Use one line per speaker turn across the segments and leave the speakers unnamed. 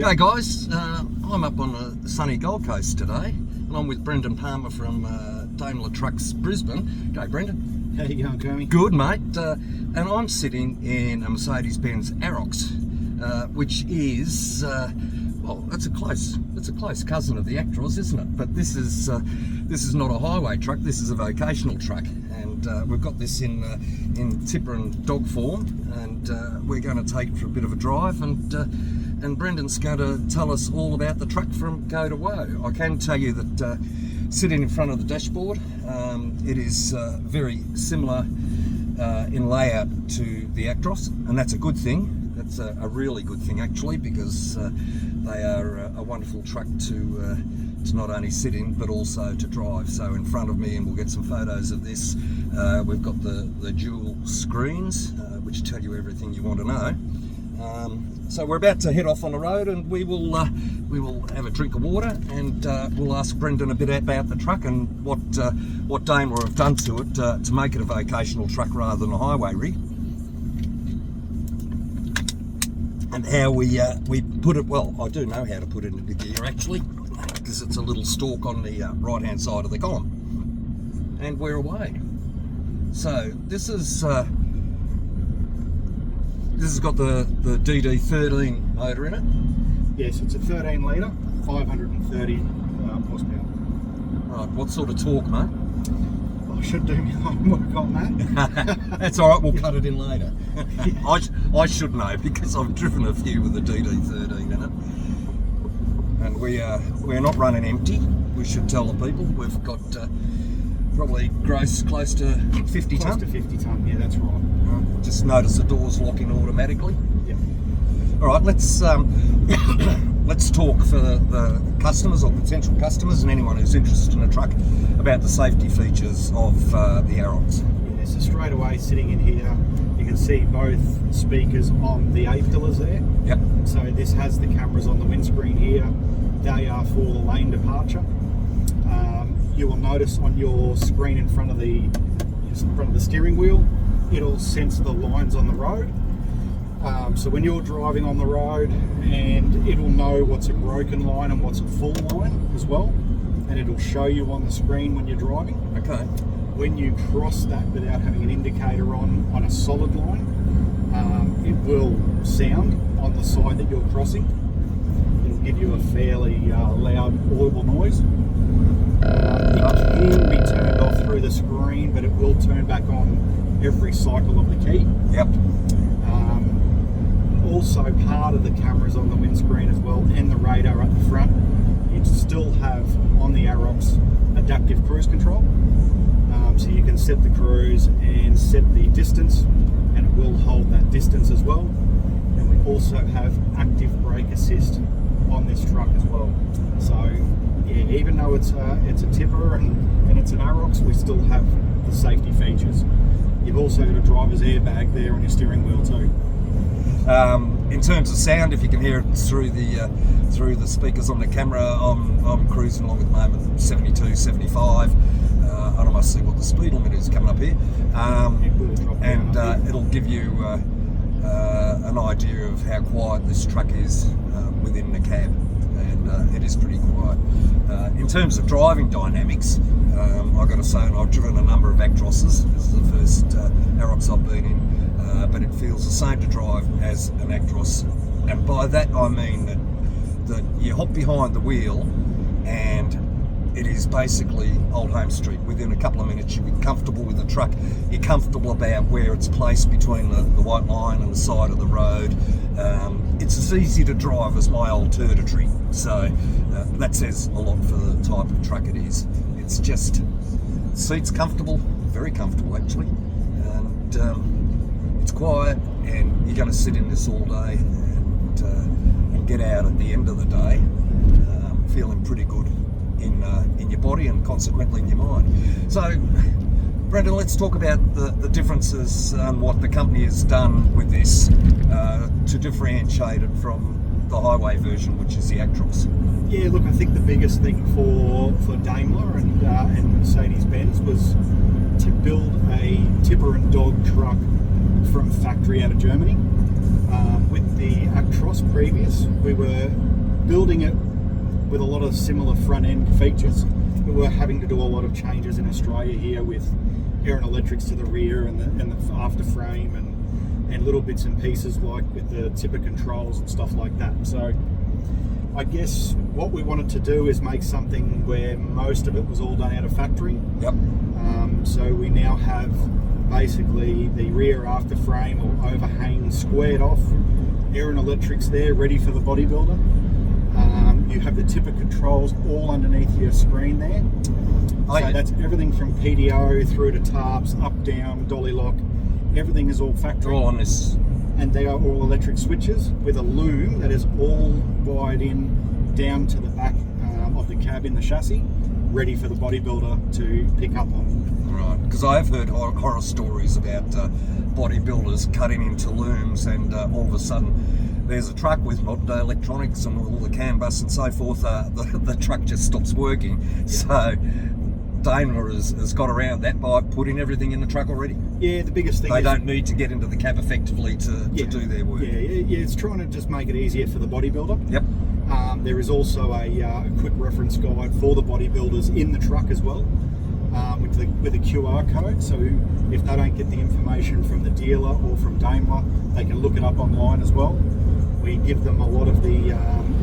G'day guys, I'm up on the sunny Gold Coast today and I'm with Brendan Palmer from Daimler Truck Brisbane. G'day Brendan.
How you going, Kermie?
Good mate, and I'm sitting in a Mercedes-Benz AROCS, which is, well, it's a close cousin of the Arox, isn't it? But this is not a highway truck, this is a vocational truck, and we've got this in tipper and dog form, and we're going to take it for a bit of a drive, and Brendan's going to tell us all about the truck from go to woe. I can tell you that sitting in front of the dashboard, it is very similar in layout to the Arox, and that's a good thing. That's a really good thing actually, because they are a wonderful truck to not only sit in but also to drive. So in front of me, and we'll get some photos of this, we've got the dual screens which tell you everything you want to know. So we're about to head off on the road, and we will have a drink of water, and we'll ask Brendan a bit about the truck and what Daimler have done to it to make it a vocational truck rather than a highway rig, and how we put it. Well, I do know how to put it into gear actually, because it's a little stalk on the right hand side of the column, and we're away. So this is. This has got the DD13 motor in it.
Yes, it's a 13 litre, 530 horsepower.
Right, what sort of torque, mate?
I should do my homework on that.
That's all right, we'll cut it in later. I should know, because I've driven a few with the DD13 in it. And we're not running empty, we should tell the people. We've got probably gross close to 50 tonne.
Close to 50 tonne, yeah, that's right.
Just notice the doors locking automatically.
Yeah.
All right, let's talk for the customers or potential customers and anyone who's interested in a truck about the safety features of the Arox.
Yeah, so straight away, sitting in here, you can see both speakers on the A pillars there.
Yep.
So this has the cameras on the windscreen here. They are for the lane departure. You will notice on your screen in front of the steering wheel, it'll sense the lines on the road. So when you're driving on the road, and it'll know what's a broken line and what's a full line as well, and it'll show you on the screen when you're driving.
Okay.
When you cross that without having an indicator on a solid line, it will sound on the side that you're crossing. It'll give you a fairly loud audible noise. It can be turned off through the screen, but it will turn back on every cycle of the key.
Yep.
Also, part of the cameras on the windscreen as well, and the radar at the front, you still have on the Arox adaptive cruise control. So you can set the cruise and set the distance, and it will hold that distance as well. And we also have active brake assist on this truck as well. So yeah, even though it's a tipper and it's an Arox, we still have the safety features. You've also got a driver's airbag there on your steering wheel too.
In terms of sound, if you can hear it through the speakers on the camera, I'm cruising along at the moment, 72, 75. I must see what the speed limit is coming up here, and it'll give you an idea of how quiet this truck is within the cab, and it is pretty quiet. In terms of driving dynamics, I've got to say, and I've driven a number of Actroses. This is the first Arox I've been in, but it feels the same to drive as an Actros, and by that I mean that you hop behind the wheel, and it is basically Old Home Street. Within a couple of minutes you'll be comfortable with the truck. You're comfortable about where it's placed between the white line and the side of the road. It's as easy to drive as my old Territory, so that says a lot for the type of truck it is. It's just, seats comfortable, very comfortable actually, and it's quiet, and you're going to sit in this all day and get out at the end of the day feeling pretty good in your body and consequently in your mind. So Brendan, let's talk about the differences and what the company has done with this to differentiate it from the highway version, which is the Arox.
Yeah, look, I think the biggest thing for Daimler and Mercedes-Benz was to build a tipper and dog truck from factory out of Germany. With the Actros previous, we were building it with a lot of similar front end features. We were having to do a lot of changes in Australia here with air and electrics to the rear and the after frame and little bits and pieces like with the tipper controls and stuff like that. So I guess what we wanted to do is make something where most of it was all done out of factory.
Yep.
So we now have basically the rear after frame or overhang squared off, air and electrics there ready for the bodybuilder. You have the tipper controls all underneath your screen there. So that's everything from PDO through to tarps, up, down, dolly lock. Everything is all factory.
They're all on this.
And they are all electric switches with a loom that is all wired in down to the back of the cab in the chassis, ready for the bodybuilder to pick up on.
Right, because I have heard horror stories about bodybuilders cutting into looms and all of a sudden there's a truck with modern day electronics and all the CAN bus and so forth, the truck just stops working. Yeah. So Daimler has got around that by putting everything in the truck already.
Yeah, the biggest thing
they don't need to get into the cab effectively to do their work.
Yeah, it's trying to just make it easier for the bodybuilder.
Yep.
There is also a quick reference guide for the bodybuilders in the truck as well, with a QR code. So if they don't get the information from the dealer or from Daimler, they can look it up online as well. We give them a lot of the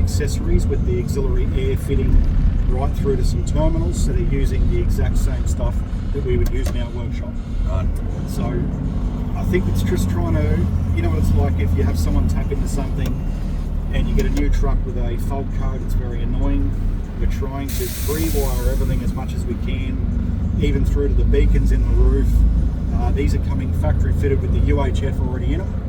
accessories with the auxiliary air fitting right through to some terminals, so they're using the exact same stuff that we would use in our workshop.
Right.
So I think it's just trying to, you know what it's like if you have someone tap into something and you get a new truck with a fault code, it's very annoying. We're trying to pre-wire everything as much as we can, even through to the beacons in the roof. These are coming factory fitted with the UHF already in them.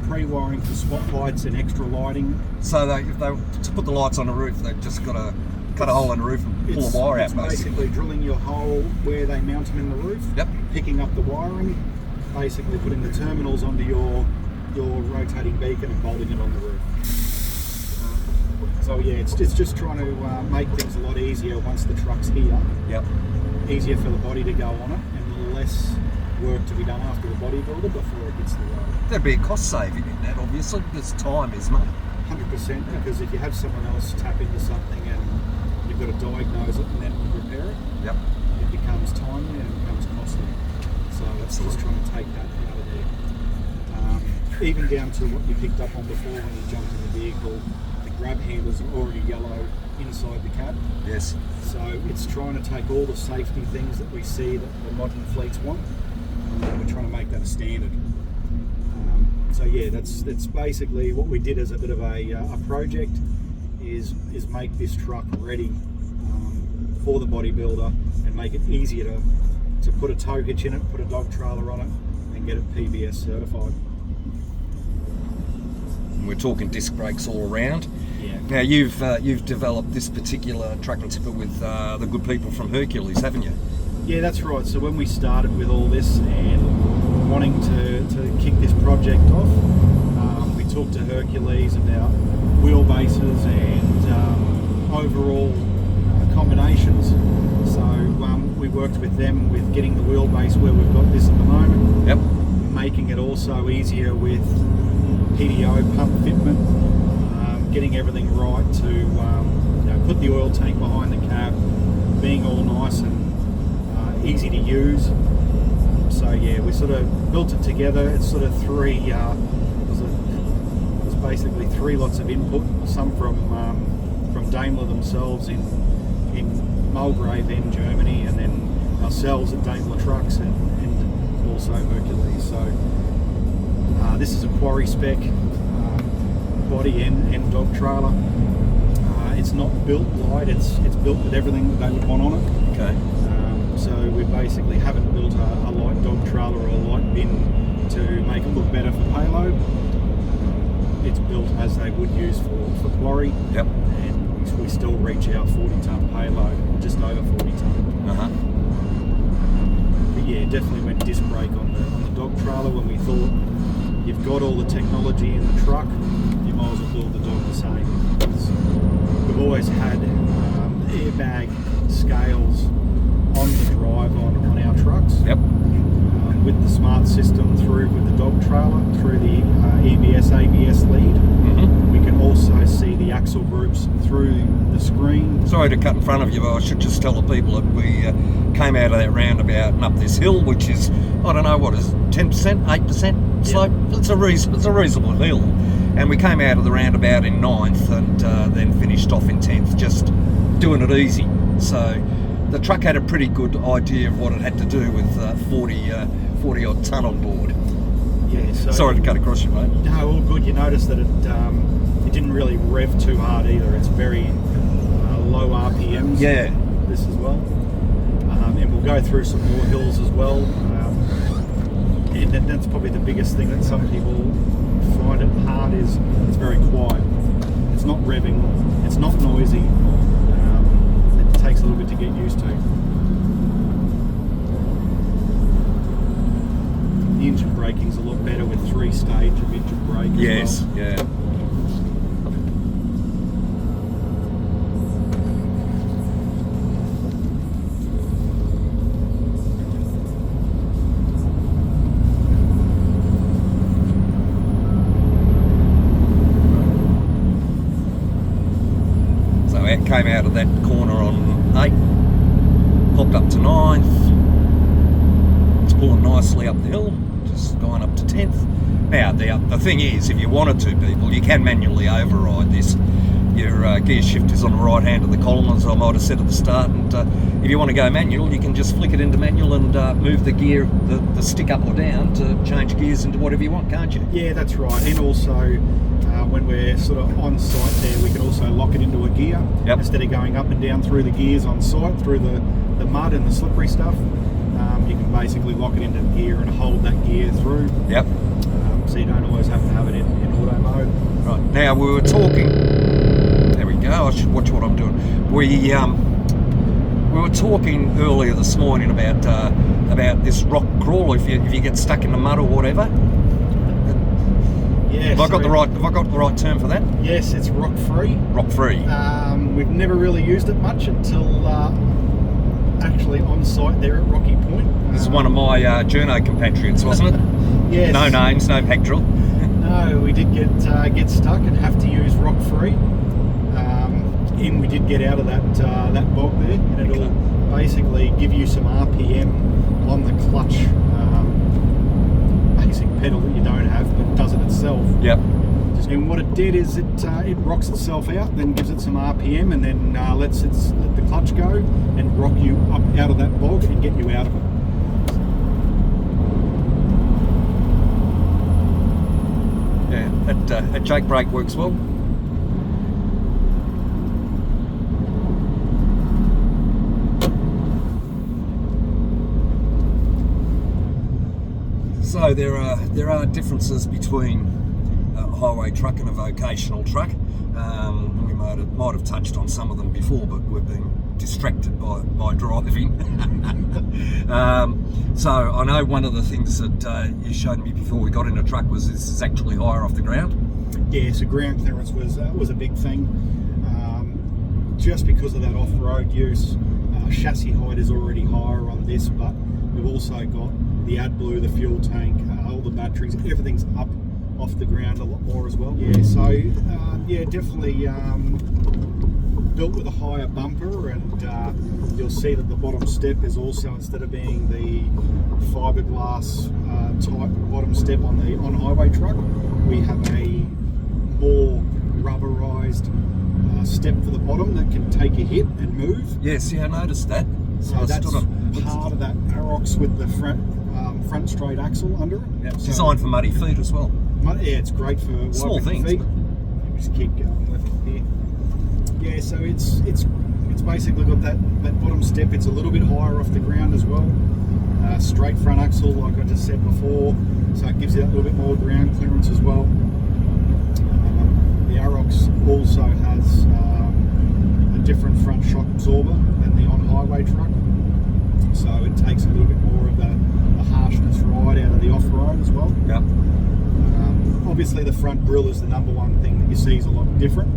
Pre-wiring for spotlights and extra lighting.
So if they to put the lights on the roof, they've just got to cut a hole in the roof and pull a wire out,
basically drilling your hole where they mount them in the roof.
Yep. Picking
up the wiring, basically putting the terminals onto your rotating beacon and bolting it on the roof. So yeah, it's just trying to make things a lot easier once the truck's here.
Yep.
Easier for the body to go on it and less work to be done after the bodybuilder before it hits the road.
There'd be a cost saving in that, obviously, because time is money.
100%, because if you have someone else tap into something and you've got to diagnose it and then repair it,
yep,
it becomes timely and it becomes costly. So it's just trying to take that out of there. Even down to what you picked up on before when you jumped in the vehicle, the grab handles are already yellow inside the cab.
Yes.
So it's trying to take all the safety things that we see that the modern fleets want, and we're trying to make that a standard. So yeah, that's basically what we did as a bit of a project, is make this truck ready for the bodybuilder and make it easier to put a tow hitch in it, put a dog trailer on it, and get it PBS certified.
And we're talking disc brakes all around.
Yeah.
Now you've developed this particular truck and tipper with the good people from Hercules, haven't you?
Yeah, that's right. So when we started with all this and wanting to kick this project off, we talked to Hercules about wheelbases and overall combinations. So we worked with them with getting the wheelbase where we've got this at the moment.
Yep.
Making it also easier with PDO pump fitment, getting everything right to put the oil tank behind the cab, being all nice and easy to use. So yeah, we sort of built it together. It's sort of three. It was basically three lots of input. Some from Daimler themselves in Mulgrave in Germany, and then ourselves at Daimler Trucks and also Hercules. So this is a quarry spec body and dog trailer. It's not built light. It's built with everything that they would want on it.
Okay.
So we basically haven't built a light dog trailer or a light bin to make it look better for payload. It's built as they would use for quarry.
Yep.
And we still reach our 40-ton payload, just over 40 ton.
Uh-huh.
But yeah, definitely went disc brake on the dog trailer when we thought you've got all the technology in the truck, you might as well build the dog the same. We've always had airbag scales on the drive on our trucks.
Yep.
with the smart system through with the dog trailer, through the EBS, ABS lead.
Mm-hmm.
We can also see the axle groups through the screen.
Sorry to cut in front of you, but I should just tell the people that we came out of that roundabout and up this hill, which is, I don't know, what is it, 10%, 8% slope? Yeah. It's a reasonable hill. And we came out of the roundabout in 9th and then finished off in 10th, just doing it easy. So the truck had a pretty good idea of what it had to do with 40 odd tonne on board.
Yeah, so
sorry to cut across you, mate.
No, all good. You notice that it didn't really rev too hard either. It's very low RPMs.
Yeah.
This as well. And we'll go through some more hills as well. And that's probably the biggest thing that some people find it hard is it's very quiet. It's not revving. It's not noisy. It takes a little bit to get used to. The engine braking's a lot better with 3-stage of engine brake as
yes,
well.
Yeah. So it came out of that corner on 8, popped up to 9th. It's pulling nicely up the hill, just going up to 10th. Now, the thing is, if you wanted to, people, you can manually override this. Your gear shift is on the right hand of the column, as I might have said at the start, and if you want to go manual, you can just flick it into manual and move the gear, the stick up or down to change gears into whatever you want, can't you?
Yeah, that's right. And also, when we're sort of on site there, we can also lock it into a gear.
Yep.
Instead of going up and down through the gears on site, through the mud and the slippery stuff. You can basically lock it into gear and hold that gear through.
Yep.
So you don't always have to have it in auto mode.
Right. Now we were talking. There we go. I should watch what I'm doing. We were talking earlier this morning about this rock crawl. If you get stuck in the mud or whatever.
Yeah.
Have I got the right term for that?
Yes, it's rock free.
Rock free.
We've never really used it much until actually on site there at Rocky Point.
This is one of my journo compatriots, wasn't it?
Yes.
No names, no pectoral.
No, we did get stuck and have to use rock free. And we did get out of that bog there, and it'll basically give you some RPM on the clutch, basic pedal that you don't have, but does it itself.
Yep.
And what it did is it rocks itself out, then gives it some RPM, and then let the clutch go and rock you up out of that bog and get you out of it.
Yeah, that Jake brake works well. So there are differences between a highway truck and a vocational truck. We might have touched on some of them before, but we've been distracted by driving. So I know one of the things that you showed me before we got in a truck was this is actually higher off the ground.
Yeah, so ground clearance was a big thing. Just because of that off-road use, chassis height is already higher on this, but we've also got the AdBlue, the fuel tank, all the batteries, everything's up off the ground a lot more as well. Yeah, so definitely built with a higher bumper, and you'll see that the bottom step is also, instead of being the fiberglass type bottom step on the on-highway truck, we have a more rubberized step for the bottom that can take a hit and move.
Yes, yeah, I noticed that.
So that's part of that Arox with the front straight axle under it.
Yeah, so, designed for muddy feet as well.
Yeah, it's great for
small things.
Feet. Just keep going with it here. Yeah, so it's basically got that bottom step. It's a little bit higher off the ground as well. Straight front axle, like I just said before, so it gives you that little bit more ground clearance as well. The Arox also has a different front shock absorber than the on-highway truck, so it takes a little bit more of the harshness ride out of the off-road as well.
Yep.
Obviously the front grille is the number one thing that you see is a lot different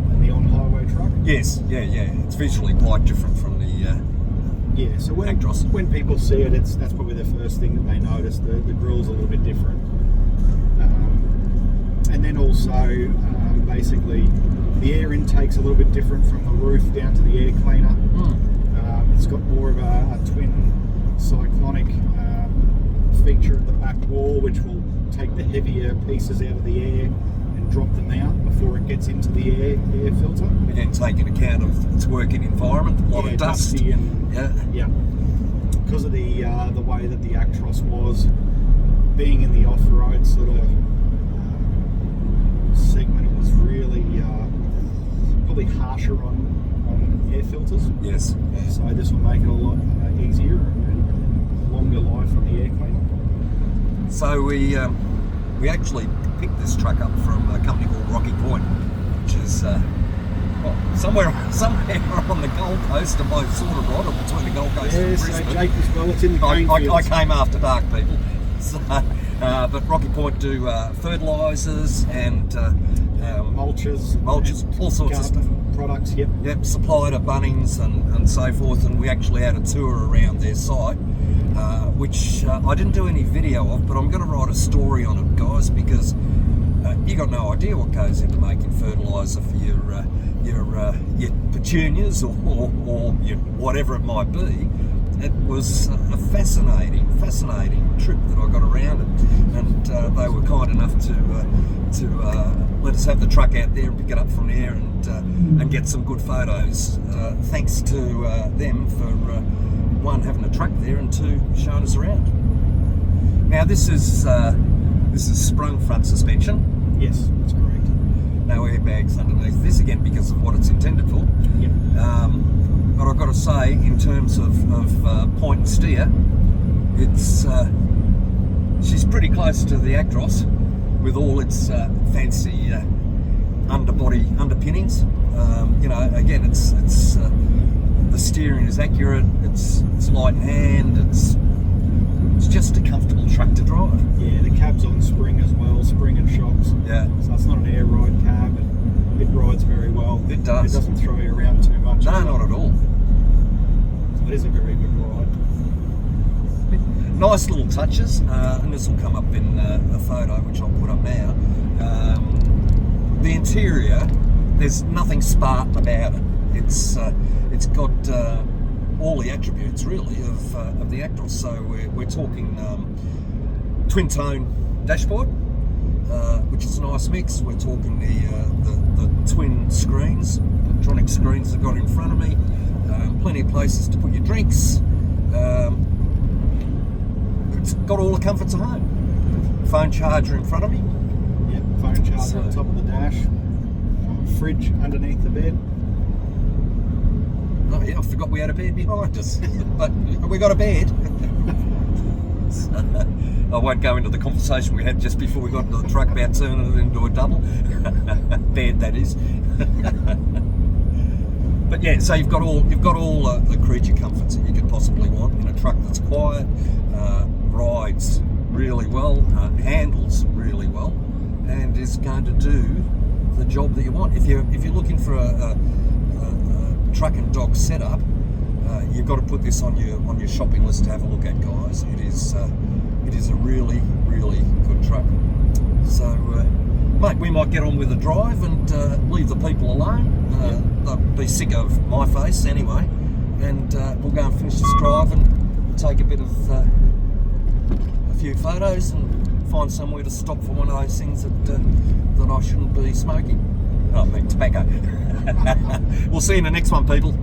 than the on-highway truck.
Yes, yeah. It's visually quite different from the
Yeah, so when people see it, that's probably the first thing that they notice. The grill's a little bit different. And then also, basically, the air intake's a little bit different from the roof down to the air cleaner. It's got more of a twin cyclonic feature at the back wall, which will take the heavier pieces out of the air and drop them out before it gets into the air filter.
Again, taking account of its working environment, a lot of dust.
Dusty and,
yeah.
Because of the way that the Actros was, being in the off-road sort of segment, it was really probably harsher on air filters.
Yes.
So this will make it a lot easier and longer life on the air cleaner.
So we actually picked this truck up from a company called Rocky Point, which is somewhere on the Gold Coast, am I sort of right, or between the Gold Coast and Brisbane?
So Jake as well, it's in the
I
Greenfields.
came after dark, people. So, but Rocky Point do fertilisers and
mulches,
all sorts of stuff.
Products, yep.
Yep, supply to Bunnings and so forth, and we actually had a tour around their site, which I didn't do any video of, but I'm going to write a story on it, guys, because you got no idea what goes into making fertiliser for your petunias or your whatever it might be. It was a fascinating trip that I got around it, and they were kind enough to let us have the truck out there and pick it up from there and get some good photos. Thanks to them for one, having a truck there, and two, showing us around. Now this is sprung front suspension.
Yes, that's correct.
No airbags underneath this, again because of what it's intended for.
Yep.
But I've got to say, in terms of point and steer, it's she's pretty close to the Actros with all its fancy underbody underpinnings. Again, it's the steering is accurate. It's light in hand. It's just a comfortable truck to drive.
Yeah, the cab's on spring as well, spring and shocks.
Yeah.
So it's not an air ride cab, and it rides very well.
It does.
It doesn't throw you around too much.
No, not at all.
So it is a very good ride.
Nice little touches, and this will come up in a photo which I'll put up now. The interior, there's nothing Spartan about it. It's got all the attributes really of the Actros. So we're talking twin tone dashboard, which is a nice mix. We're talking the twin screens, electronic screens they've got in front of me. Plenty of places to put your drinks. It's got all the comforts of home. Phone charger in front of me.
Yep, phone charger on top of the dash. Fridge underneath the bed.
Oh yeah, I forgot we had a bed behind us, but we got a bed. I won't go into the conversation we had just before we got into the truck about turning it into a double bed, that is. But yeah, so you've got all the creature comforts that you could possibly want in a truck that's quiet, rides really well, handles really well, and is going to do the job that you want. If you're looking for a truck and dog setup, you've got to put this on your shopping list to have a look at, guys. It is a really good truck. So, mate, we might get on with the drive and leave the people alone. They'll be sick of my face anyway, and we'll go and finish this drive and take a bit of a few photos and find somewhere to stop for one of those things that I shouldn't be smoking. Oh, I mean tobacco. We'll see you in the next one, people.